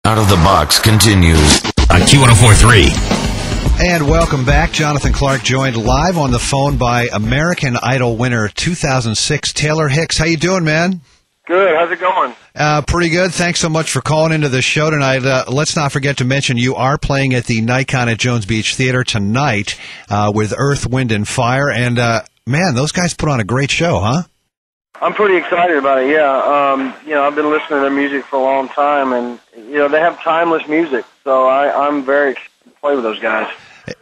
Out of the Box continues on Q1043. And welcome back. Jonathan Clarke joined live on the phone by American Idol winner 2006, Taylor Hicks. How you doing, man? Good. How's it going? Pretty good. Thanks so much for calling into the show tonight. Let's not forget to mention you are playing at the Nikon at Jones Beach Theater tonight with Earth, Wind, and Fire. And, man, those guys put on a great show, huh? I'm pretty excited about it, yeah. I've been listening to their music for a long time, and, they have timeless music. So I'm very excited to play with those guys.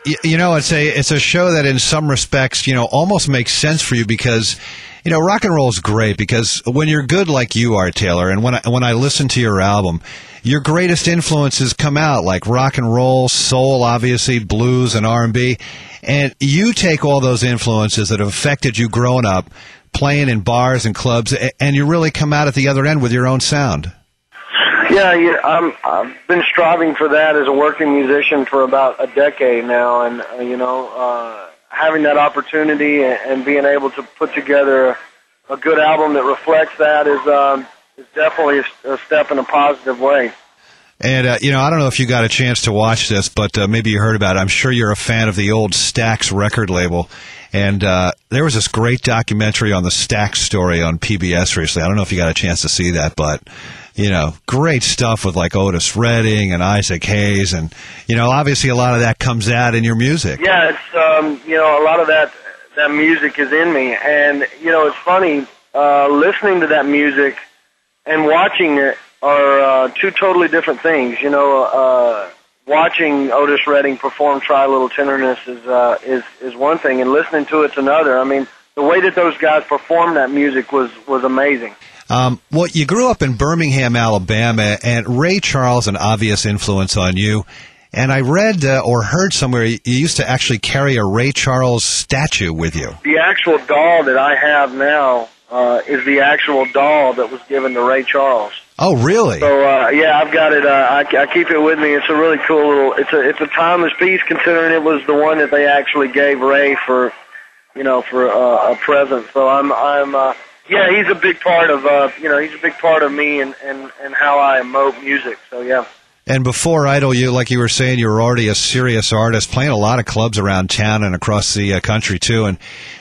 It's a show that in some respects, almost makes sense for you because, rock and roll is great because when you're good like you are, Taylor, and when I listen to your album, your greatest influences come out like rock and roll, soul, obviously, blues and R&B, and you take all those influences that have affected you growing up, playing in bars and clubs, and you really come out at the other end with your own sound. Yeah, I've been striving for that as a working musician for about a decade now, and having that opportunity and being able to put together a good album that reflects that is definitely a step in a positive way. And, I don't know if you got a chance to watch this, but maybe you heard about it. I'm sure you're a fan of the old Stax record label. And there was this great documentary on the Stax story on PBS recently. I don't know if you got a chance to see that, but, great stuff with like Otis Redding and Isaac Hayes. And, obviously a lot of that comes out in your music. Yeah, it's, a lot of that music is in me. And, it's funny, listening to that music and watching it are two totally different things. Watching Otis Redding perform "Try a Little Tenderness" is one thing, and listening to it's another. I mean, the way that those guys performed that music was amazing. Well, you grew up in Birmingham, Alabama, and Ray Charles an obvious influence on you. And I read or heard somewhere you used to actually carry a Ray Charles statue with you. The actual doll that I have now is the actual doll that was given to Ray Charles. Oh, really? So, I've got it. I keep it with me. It's a really cool little. It's a timeless piece, considering it was the one that they actually gave Ray for a present. So he's a big part of he's a big part of me and how I emote music. So yeah. And before Idol, like you were saying, you were already a serious artist, playing a lot of clubs around town and across the country, too, and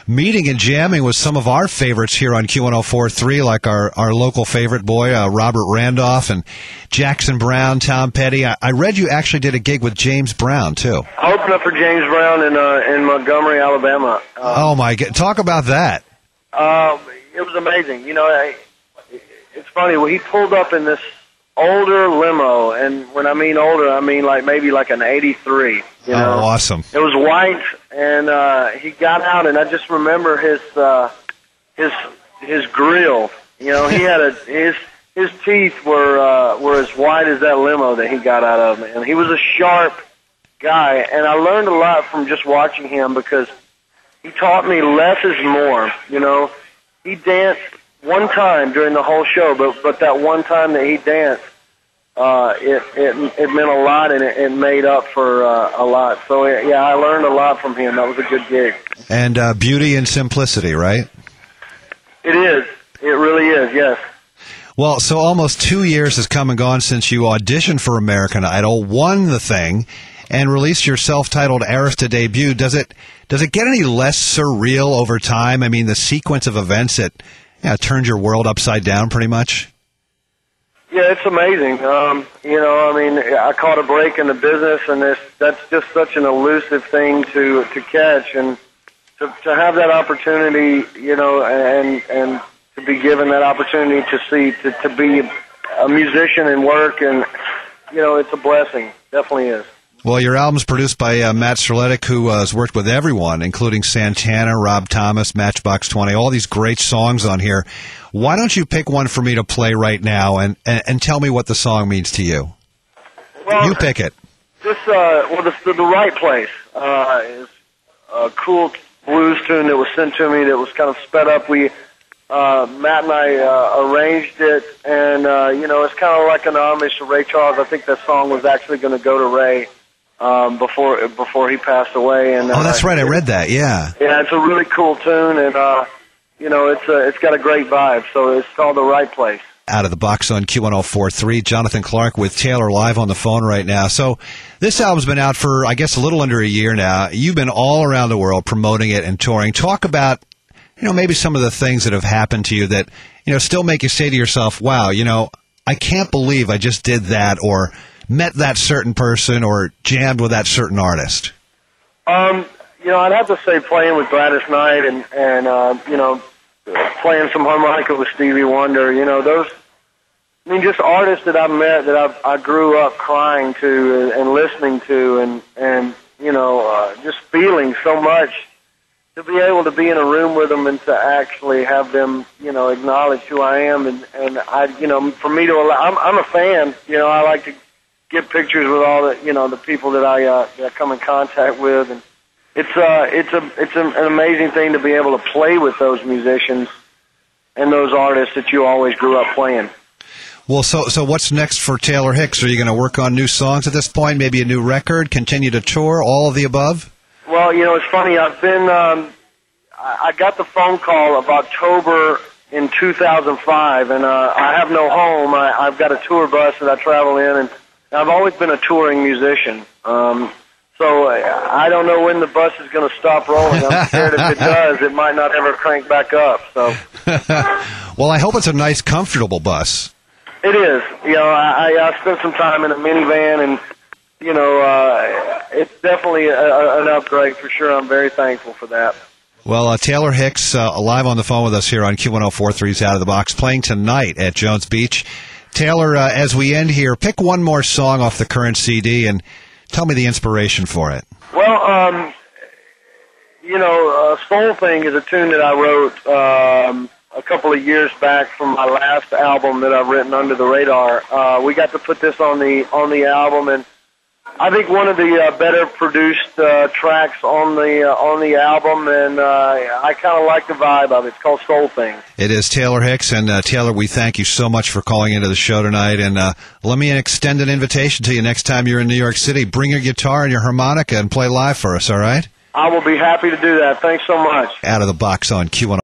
meeting and jamming with some of our favorites here on Q1043, like our local favorite boy, Robert Randolph, and Jackson Browne, Tom Petty. I read you actually did a gig with James Brown, too. I opened up for James Brown in Montgomery, Alabama. Oh, my God. Talk about that. It was amazing. It's funny. Well, he pulled up in this older limo, and when I mean older, I mean maybe an 83. Oh, awesome! It was white, and he got out, and I just remember his grill. He had his teeth were as white as that limo that he got out of, and he was a sharp guy, and I learned a lot from just watching him because he taught me less is more. He danced one time during the whole show, but that one time that he danced, it meant a lot, and it made up for a lot. So I learned a lot from him. That was a good gig. And beauty and simplicity, right? It is. It really is. Yes. Well, so almost 2 years has come and gone since you auditioned for American Idol, won the thing, and released your self-titled Arista debut. Does it get any less surreal over time? I mean, the sequence of events that turned your world upside down pretty much? Yeah, it's amazing. I caught a break in the business, and that's just such an elusive thing to catch, and to have that opportunity, and to be given that opportunity to be a musician and work, and, it's a blessing. Definitely is. Well, your album's produced by Matt Serletic, who has worked with everyone, including Santana, Rob Thomas, Matchbox 20, all these great songs on here. Why don't you pick one for me to play right now and tell me what the song means to you? Well, you pick it. The Right Place is a cool blues tune that was sent to me that was kind of sped up. Matt and I arranged it, and, it's kind of like an homage to Ray Charles. I think that song was actually going to go to Ray before he passed away. And that's right. I read that. Yeah. Yeah, it's a really cool tune, and it's got a great vibe. So it's called The Right Place. Out of the box on Q1043. Jonathan Clarke with Taylor live on the phone right now. So this album's been out for, I guess, a little under a year now. You've been all around the world promoting it and touring. Talk about, maybe some of the things that have happened to you that, still make you say to yourself, wow, I can't believe I just did that, or met that certain person, or jammed with that certain artist. I'd have to say playing with Gladys Knight and playing some harmonica with Stevie Wonder, just artists that I've met that I grew up crying to and listening to and just feeling so much, to be able to be in a room with them and to actually have them, acknowledge who I am and I, for me to allow, I'm a fan, I like to get pictures with all the, the people that I come in contact with, and it's an amazing thing to be able to play with those musicians and those artists that you always grew up playing. Well, so what's next for Taylor Hicks? Are you going to work on new songs at this point? Maybe a new record? Continue to tour? All of the above? Well, it's funny. I've been. I got the phone call of October in 2005, and I have no home. I've got a tour bus that I travel in, and I've always been a touring musician. So I don't know when the bus is going to stop rolling. I'm scared if it does, it might not ever crank back up. So, well, I hope it's a nice, comfortable bus. It is. I spent some time in a minivan, and it's definitely an upgrade for sure. I'm very thankful for that. Well, Taylor Hicks live on the phone with us here on Q1043's Out of the Box, playing tonight at Jones Beach. Taylor, as we end here, pick one more song off the current CD and tell me the inspiration for it. Well, Soul Thing is a tune that I wrote a couple of years back from my last album that I've written, Under the Radar. We got to put this on the album, and I think one of the better produced tracks on the album, and I kind of like the vibe of it. It's called Soul Thing. It is Taylor Hicks, and Taylor, we thank you so much for calling into the show tonight, and let me extend an invitation to you next time you're in New York City. Bring your guitar and your harmonica and play live for us, all right? I will be happy to do that. Thanks so much. Out of the box on Q1.